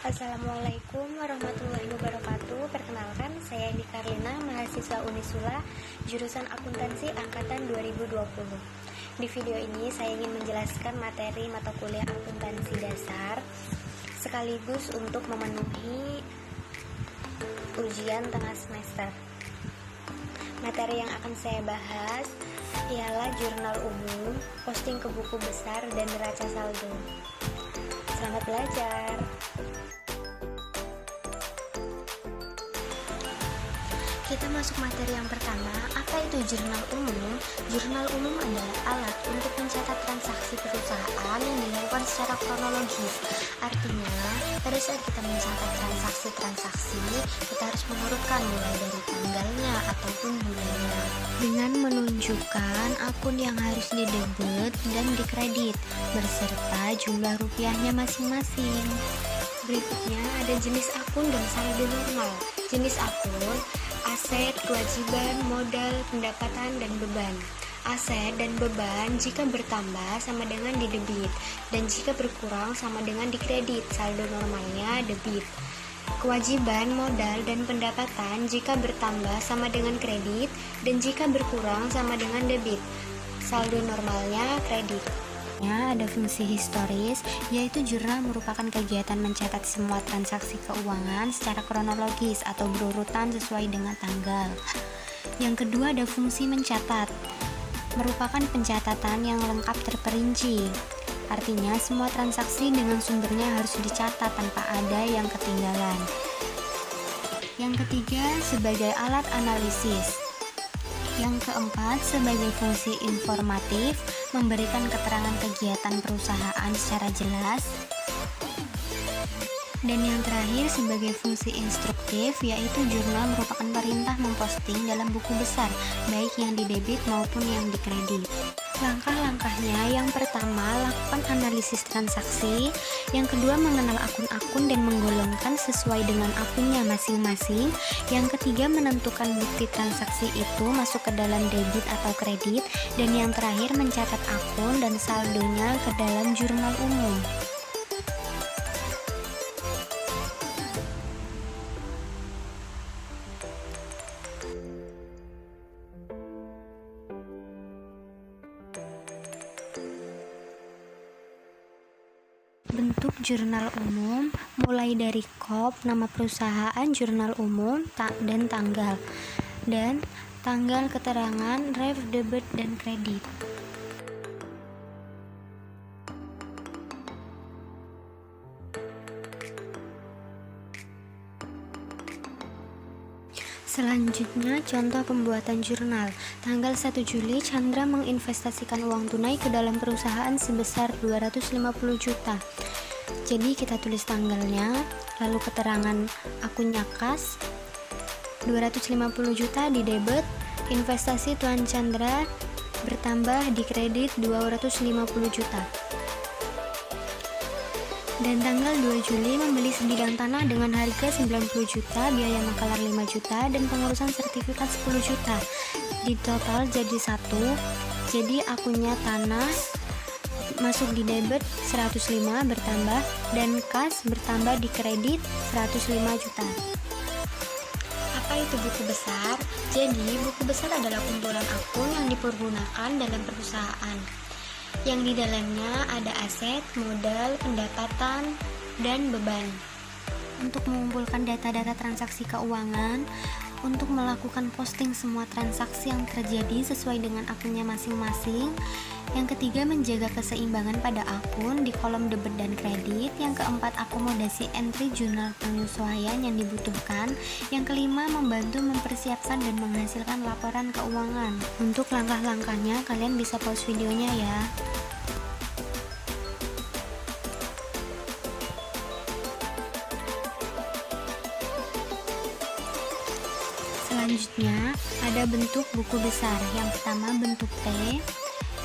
Assalamualaikum warahmatullahi wabarakatuh. Perkenalkan, saya Indi Karlina, mahasiswa Unisula, jurusan Akuntansi angkatan 2020. Di video ini saya ingin menjelaskan materi mata kuliah akuntansi dasar sekaligus untuk memenuhi ujian tengah semester. Materi yang akan saya bahas ialah jurnal umum, posting ke buku besar, dan neraca saldo. Selamat belajar. Kita masuk materi yang pertama. Apa itu jurnal umum? Jurnal umum adalah alat untuk mencatat transaksi perusahaan yang dilakukan secara kronologis. Artinya, pada saat kita mencatat transaksi-transaksi, kita harus mengurutkan mulai dari tanggalnya ataupun bulannya dengan menunjukkan akun yang harus didebit dan dikredit beserta jumlah rupiahnya masing-masing. Berikutnya ada jenis akun dan saldo normal. Jenis akun: aset, kewajiban, modal, pendapatan, dan beban. Aset dan beban jika bertambah sama dengan didebit, dan jika berkurang sama dengan dikredit. Saldo normalnya debit. Kewajiban, modal, dan pendapatan jika bertambah sama dengan kredit, dan jika berkurang sama dengan debit. Saldo normalnya kredit. Ada fungsi historis, yaitu jurnal merupakan kegiatan mencatat semua transaksi keuangan secara kronologis atau berurutan sesuai dengan tanggal. Yang kedua ada fungsi mencatat, merupakan pencatatan yang lengkap terperinci. Artinya semua transaksi dengan sumbernya harus dicatat tanpa ada yang ketinggalan. Yang ketiga sebagai alat analisis. Yang keempat, sebagai fungsi informatif, memberikan keterangan kegiatan perusahaan secara jelas. Dan yang terakhir, sebagai fungsi instruktif, yaitu jurnal merupakan perintah memposting dalam buku besar, baik yang didebit maupun yang dikredit. Langkah-langkahnya: yang pertama, lakukan analisis transaksi. Yang kedua, mengenal akun-akun dan menggolongkan sesuai dengan akunnya masing-masing. Yang ketiga, menentukan bukti transaksi itu masuk ke dalam debit atau kredit. Dan yang terakhir, mencatat akun dan saldonya ke dalam jurnal umum. Bentuk jurnal umum mulai dari KOP, nama perusahaan, jurnal umum, dan tanggal keterangan, ref, debit, dan kredit. Selanjutnya, contoh pembuatan jurnal. Tanggal 1 Juli, Chandra menginvestasikan uang tunai ke dalam perusahaan sebesar 250 juta. Jadi kita tulis tanggalnya, lalu keterangan akunnya kas, 250 juta di debit, investasi Tuan Chandra bertambah di kredit 250 juta. Dan tanggal 2 Juli membeli sebidang tanah dengan harga 90 juta, biaya makalar 5 juta, dan pengurusan sertifikat 10 juta. Di total jadi 1. Jadi akunnya tanah masuk di debit 105 bertambah, dan kas bertambah di kredit 105 juta. Apa itu buku besar? Jadi buku besar adalah kumpulan akun yang dipergunakan dalam perusahaan, yang di dalamnya ada aset, modal, pendapatan, dan beban. Untuk mengumpulkan data-data transaksi keuangan, untuk melakukan posting semua transaksi yang terjadi sesuai dengan akunnya masing-masing. Yang ketiga, menjaga keseimbangan pada akun di kolom debit dan kredit. Yang keempat, akomodasi entry jurnal penyesuaian yang dibutuhkan. Yang kelima, membantu mempersiapkan dan menghasilkan laporan keuangan. Untuk langkah-langkahnya, kalian bisa pause videonya ya. Selanjutnya, ada bentuk buku besar. Yang pertama bentuk T,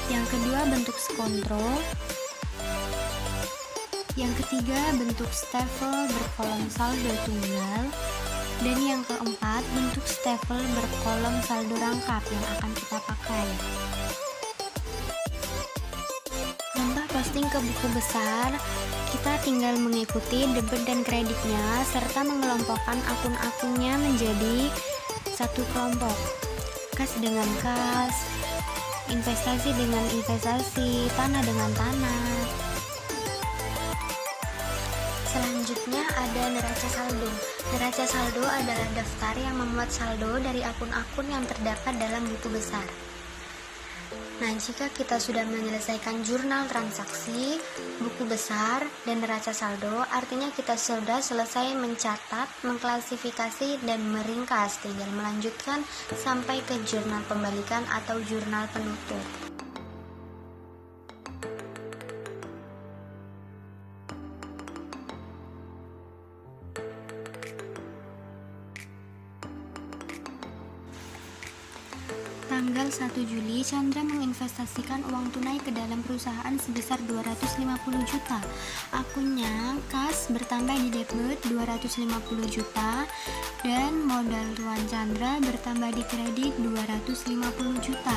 yang kedua bentuk skontro, yang ketiga bentuk stafel berkolom saldo tunggal, dan yang keempat bentuk stafel berkolom saldo rangkap yang akan kita pakai. Contoh posting ke buku besar. Kita tinggal mengikuti debit dan kreditnya serta mengelompokkan akun-akunnya menjadi satu kelompok. Kas dengan kas, investasi dengan investasi, tanah dengan tanah. Selanjutnya ada neraca saldo. Neraca saldo adalah daftar yang memuat saldo dari akun-akun yang terdapat dalam buku besar. Nah, jika kita sudah menyelesaikan jurnal transaksi, buku besar, dan neraca saldo, artinya kita sudah selesai mencatat, mengklasifikasi, dan meringkas. Tinggal melanjutkan sampai ke jurnal pembalikan atau jurnal penutup. Tanggal 1 Juli, Chandra menginvestasikan uang tunai ke dalam perusahaan sebesar 250 juta. Akunnya kas bertambah di debit 250 juta dan modal Tuan Chandra bertambah di kredit 250 juta.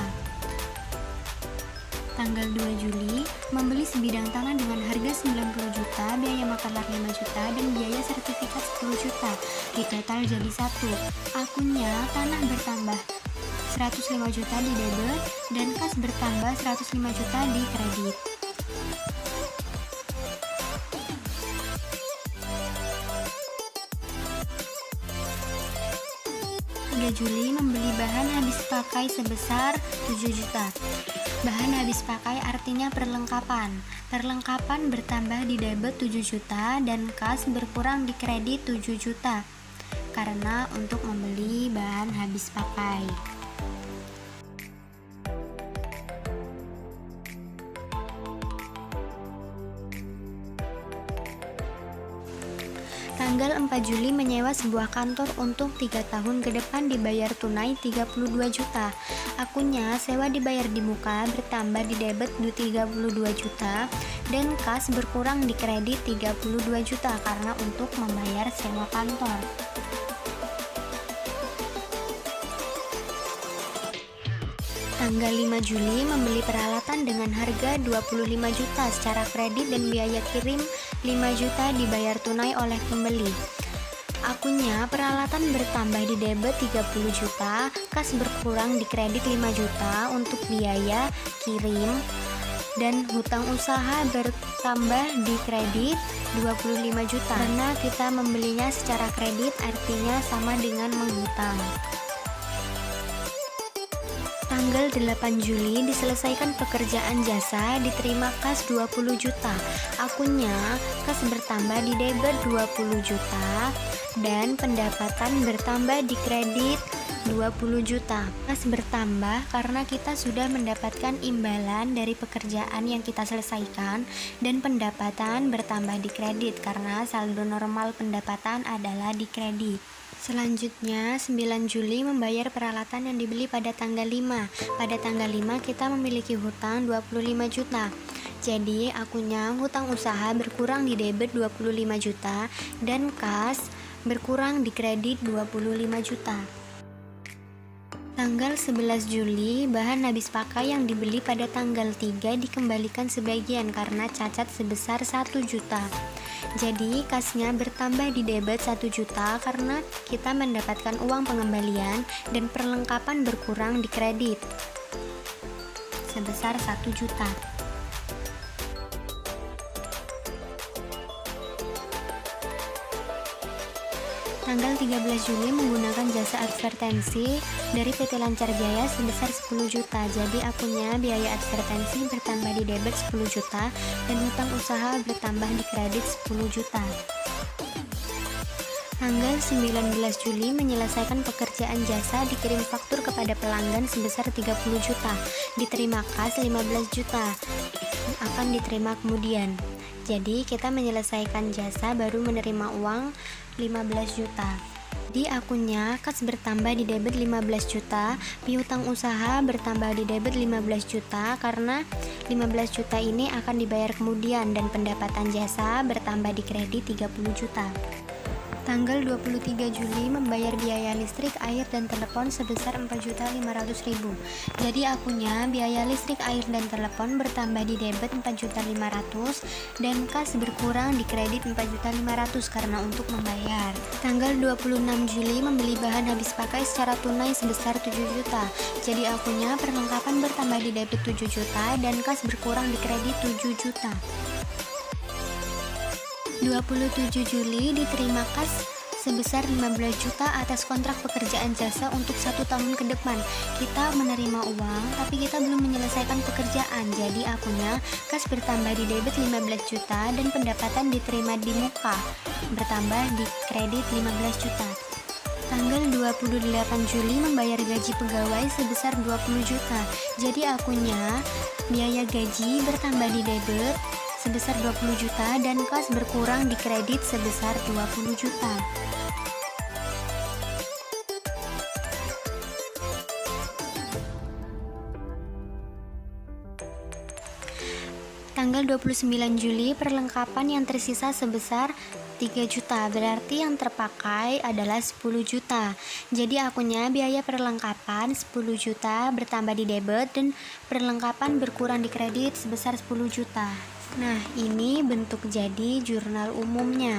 Tanggal 2 Juli, membeli sebidang tanah dengan harga 90 juta, biaya makalar 5 juta, dan biaya sertifikat 10 juta. Di total jadi 1. Akunnya tanah bertambah 105 juta di debit dan kas bertambah 105 juta di kredit. Juli membeli bahan habis pakai sebesar 7 juta. Bahan habis pakai artinya perlengkapan. Perlengkapan bertambah di debit 7 juta dan kas berkurang di kredit 7 juta karena untuk membeli bahan habis pakai. Tanggal 4 Juli menyewa sebuah kantor untuk 3 tahun ke depan dibayar tunai 32 juta. Akunnya sewa dibayar di muka bertambah di debit 32 juta dan kas berkurang di kredit 32 juta karena untuk membayar sewa kantor. Tanggal 5 Juli membeli peralatan dengan harga 25 juta secara kredit dan biaya kirim 5 juta dibayar tunai oleh pembeli. Akunnya peralatan bertambah di debit 30 juta, kas berkurang di kredit 5 juta untuk biaya kirim, dan hutang usaha bertambah di kredit 25 juta. Karena kita membelinya secara kredit artinya sama dengan menghutang. Tanggal 8 Juli diselesaikan pekerjaan jasa, diterima kas 20 juta. Akunnya kas bertambah di debit 20 juta dan pendapatan bertambah di kredit 20 juta. Kas bertambah karena kita sudah mendapatkan imbalan dari pekerjaan yang kita selesaikan dan pendapatan bertambah di kredit karena saldo normal pendapatan adalah di kredit. Selanjutnya, 9 Juli membayar peralatan yang dibeli pada tanggal 5. Pada tanggal 5 kita memiliki hutang 25 juta. Jadi, akunnya hutang usaha berkurang di debit 25 juta dan kas berkurang di kredit 25 juta. Tanggal 11 Juli, bahan habis pakai yang dibeli pada tanggal 3 dikembalikan sebagian karena cacat sebesar 1 juta. Jadi kasnya bertambah di debit 1 juta karena kita mendapatkan uang pengembalian dan perlengkapan berkurang di kredit sebesar 1 juta. Tanggal 13 Juli menggunakan jasa advertensi dari PT Lancar Jaya sebesar 10 juta. Jadi akunnya biaya advertensi bertambah di debit 10 juta dan hutang usaha bertambah di kredit 10 juta. Tanggal 19 Juli menyelesaikan pekerjaan jasa, dikirim faktur kepada pelanggan sebesar 30 juta. Diterima kas 15 juta. Akan diterima kemudian. Jadi kita menyelesaikan jasa baru menerima uang 15 juta. Di akunnya kas bertambah di debit 15 juta, piutang usaha bertambah di debit 15 juta karena 15 juta ini akan dibayar kemudian dan pendapatan jasa bertambah di kredit 30 juta. Tanggal 23 Juli membayar biaya listrik, air, dan telepon sebesar 4.500.000. Jadi akunnya biaya listrik, air, dan telepon bertambah di debit 4.500.000 dan kas berkurang di kredit 4.500.000 karena untuk membayar. Tanggal 26 Juli membeli bahan habis pakai secara tunai sebesar 7 juta. Jadi akunnya perlengkapan bertambah di debit 7 juta dan kas berkurang di kredit 7 juta. 27 Juli diterima kas sebesar 15 juta atas kontrak pekerjaan jasa untuk 1 tahun ke depan. Kita menerima uang tapi kita belum menyelesaikan pekerjaan, jadi akunnya kas bertambah di debit 15 juta dan pendapatan diterima di muka bertambah di kredit 15 juta. Tanggal 28 Juli membayar gaji pegawai sebesar 20 juta. Jadi akunnya biaya gaji bertambah di debit sebesar 20 juta dan kas berkurang di kredit sebesar 20 juta. Tanggal 29 Juli perlengkapan yang tersisa sebesar 3 juta, berarti yang terpakai adalah 10 juta. Jadi akunnya biaya perlengkapan 10 juta bertambah di debit dan perlengkapan berkurang di kredit sebesar 10 juta. Nah, ini bentuk jadi jurnal umumnya.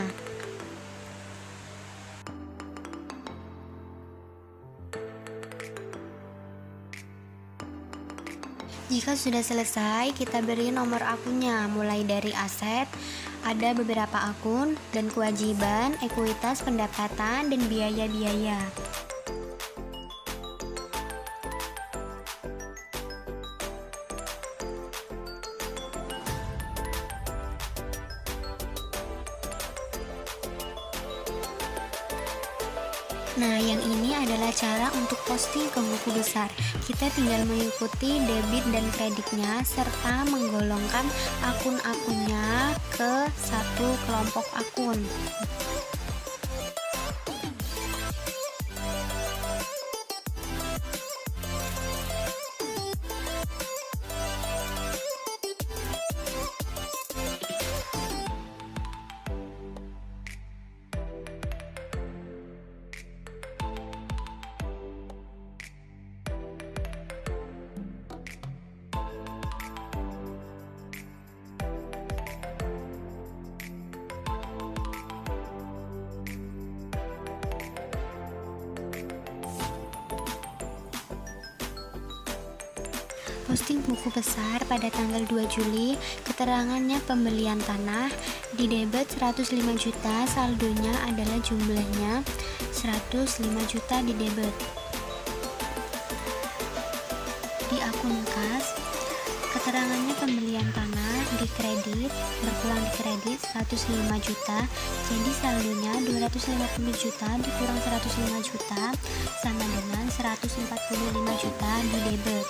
Jika sudah selesai, kita beri nomor akunnya, mulai dari aset, ada beberapa akun, dan kewajiban, ekuitas, pendapatan, dan biaya-biaya. Nah, yang ini adalah cara untuk posting ke buku besar. Kita tinggal mengikuti debit dan kreditnya serta menggolongkan akun-akunnya ke satu kelompok akun. Posting buku besar pada tanggal 2 Juli, keterangannya pembelian tanah, di debit 105 juta, saldonya adalah jumlahnya 105 juta di debit. Di akun kas, keterangannya pembelian tanah di kredit, berkurang di kredit 105 juta, jadi saldonya 250 juta dikurang 105 juta sama dengan 145 juta di debit.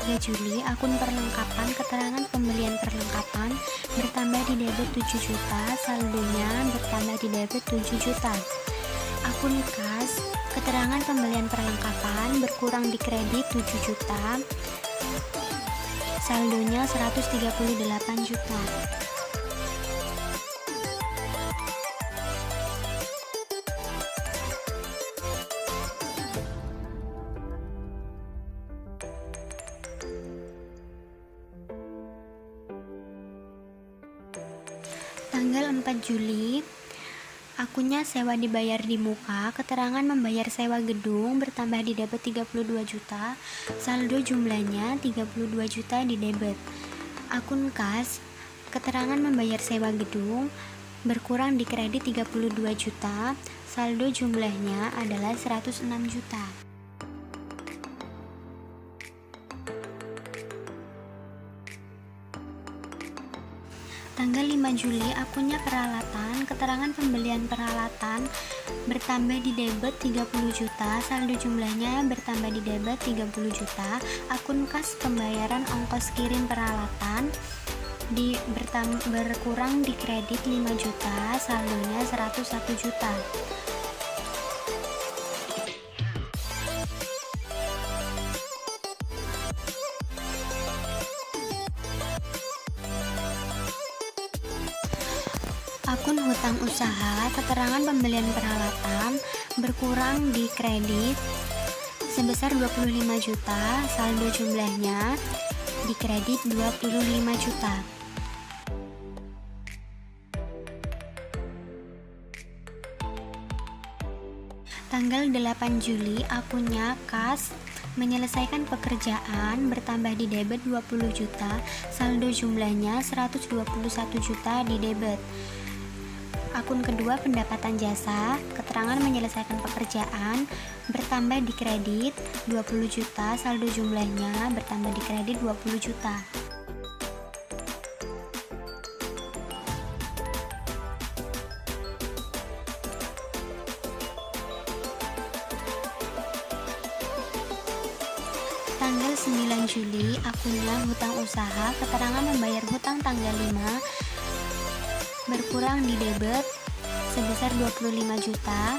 3 Juli, akun perlengkapan, keterangan pembelian perlengkapan bertambah di debit 7 juta, saldonya bertambah di debit 7 juta. Akun kas, keterangan pembelian perlengkapan berkurang di kredit 7 juta, saldonya 138 juta. Tanggal 4 Juli, akunnya sewa dibayar di muka, keterangan membayar sewa gedung bertambah di debit 32 juta, saldo jumlahnya 32 juta di debit. Akun kas, keterangan membayar sewa gedung berkurang di kredit 32 juta, saldo jumlahnya adalah 106 juta. Tanggal 5 Juli, akunnya peralatan, keterangan pembelian peralatan bertambah di debit 30 juta, saldo jumlahnya bertambah di debit 30 juta. Akun kas pembayaran ongkos kirim peralatan berkurang di kredit 5 juta, saldonya 101 juta. Akun hutang usaha, keterangan pembelian peralatan berkurang di kredit sebesar 25 juta, saldo jumlahnya di kredit 25 juta. Tanggal 8 Juli, akunnya kas menyelesaikan pekerjaan bertambah di debit 20 juta, saldo jumlahnya 121 juta di debit. Akun kedua pendapatan jasa, keterangan menyelesaikan pekerjaan bertambah di kredit 20 juta, saldo jumlahnya bertambah di kredit 20 juta. Tanggal 9 Juli, akunnya hutang usaha, keterangan membayar hutang tanggal 5 berkurang di debit sebesar 25 juta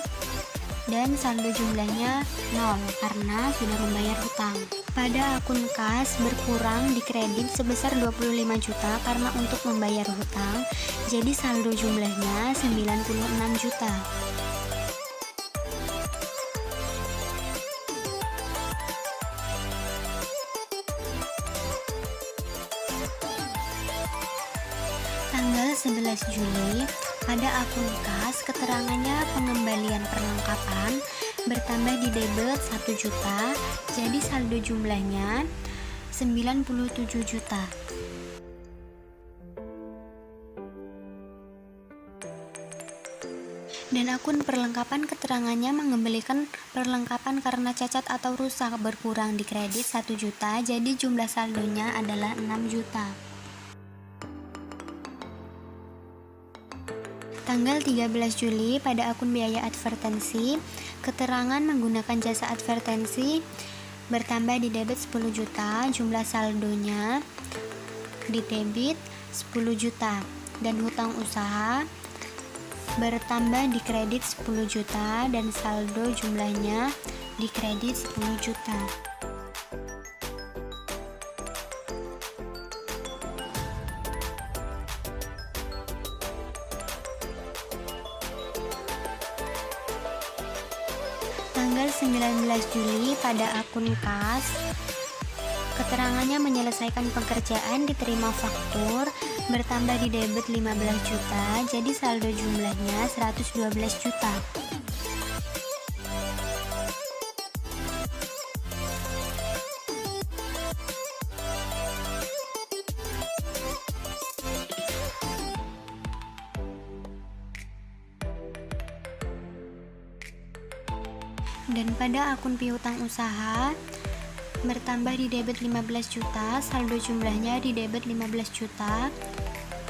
dan saldo jumlahnya 0 karena sudah membayar hutang. Pada akun kas berkurang di kredit sebesar 25 juta karena untuk membayar hutang, jadi saldo jumlahnya 96 juta. Tanggal 11 Juli, pada akun kas keterangannya pengembalian perlengkapan bertambah di debit 1 juta, jadi saldo jumlahnya 97 juta. Dan akun perlengkapan keterangannya mengembalikan perlengkapan karena cacat atau rusak berkurang di kredit 1 juta, jadi jumlah saldonya adalah 6 juta. Tanggal 13 Juli, pada akun biaya advertensi, keterangan menggunakan jasa advertensi bertambah di debit 10 juta, jumlah saldonya di debit 10 juta. Dan hutang usaha bertambah di kredit 10 juta dan saldo jumlahnya di kredit 10 juta. Tanggal 19 Juli, pada akun kas keterangannya menyelesaikan pekerjaan diterima faktur bertambah di debit 15 juta, jadi saldo jumlahnya 112 juta. Dan pada akun piutang usaha bertambah di debit 15 juta, saldo jumlahnya di debit 15 juta.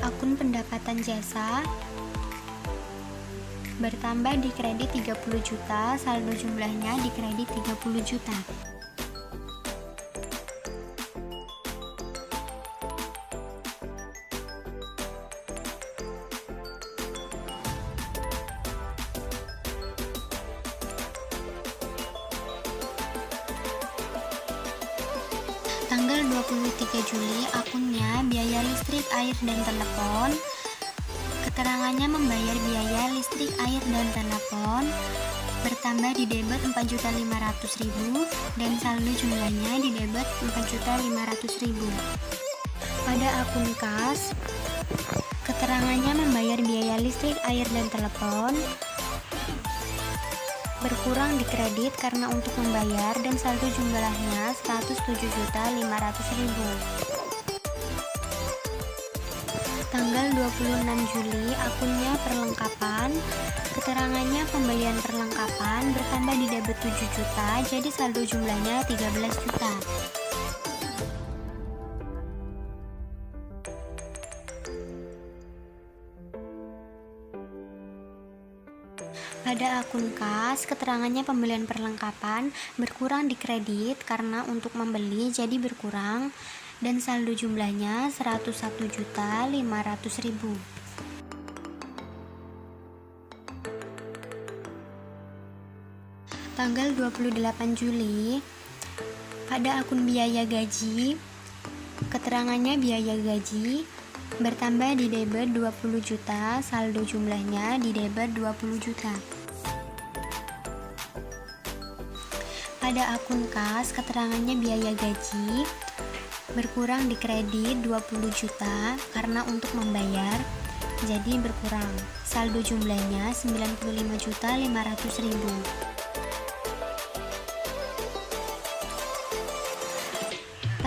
Akun pendapatan jasa bertambah di kredit 30 juta, saldo jumlahnya di kredit 30 juta. Tanggal 23 Juli, akunnya biaya listrik, air, dan telepon. Keterangannya membayar biaya listrik, air, dan telepon bertambah di debit 4.500.000 dan saldo jumlahnya di debit 4.500.000. Pada akun kas, keterangannya membayar biaya listrik, air, dan telepon berkurang di kredit karena untuk membayar dan saldo jumlahnya 107.500.000. Tanggal 26 Juli, akunnya perlengkapan, keterangannya pembelian perlengkapan bertambah di debit 7 juta, jadi saldo jumlahnya 13 juta. Pada akun kas, keterangannya pembelian perlengkapan berkurang di kredit karena untuk membeli jadi berkurang dan saldo jumlahnya 101.500.000. Tanggal 28 Juli, pada akun biaya gaji, keterangannya biaya gaji Bertambah di debit 20 juta, saldo jumlahnya di debit 20 juta. Pada akun kas, keterangannya biaya gaji berkurang di kredit 20 juta karena untuk membayar, jadi berkurang. Saldo jumlahnya 95.500.000.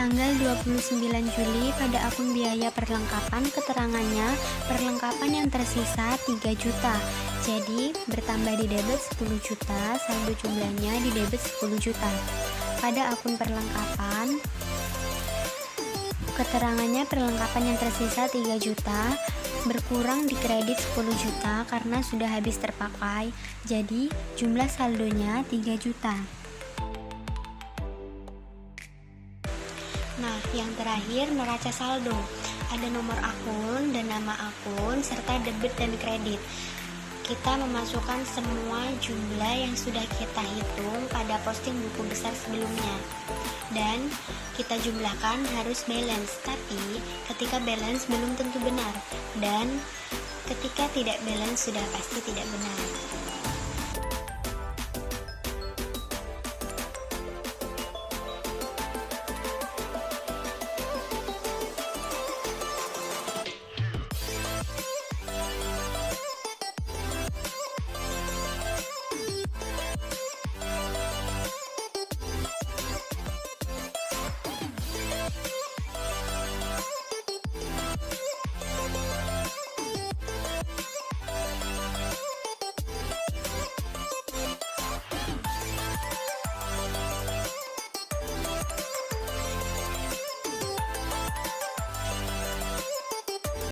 Tanggal 29 Juli pada akun biaya perlengkapan, keterangannya perlengkapan yang tersisa 3 juta. Jadi bertambah di debit 10 juta, saldo jumlahnya di debit 10 juta. Pada akun perlengkapan, keterangannya perlengkapan yang tersisa 3 juta, berkurang di kredit 10 juta karena sudah habis terpakai. Jadi jumlah saldonya 3 juta. Nah, yang terakhir neraca saldo. Ada nomor akun dan nama akun serta debit dan kredit. Kita memasukkan semua jumlah yang sudah kita hitung pada posting buku besar sebelumnya. Dan kita jumlahkan harus balance, tapi ketika balance belum tentu benar. Dan ketika tidak balance sudah pasti tidak benar.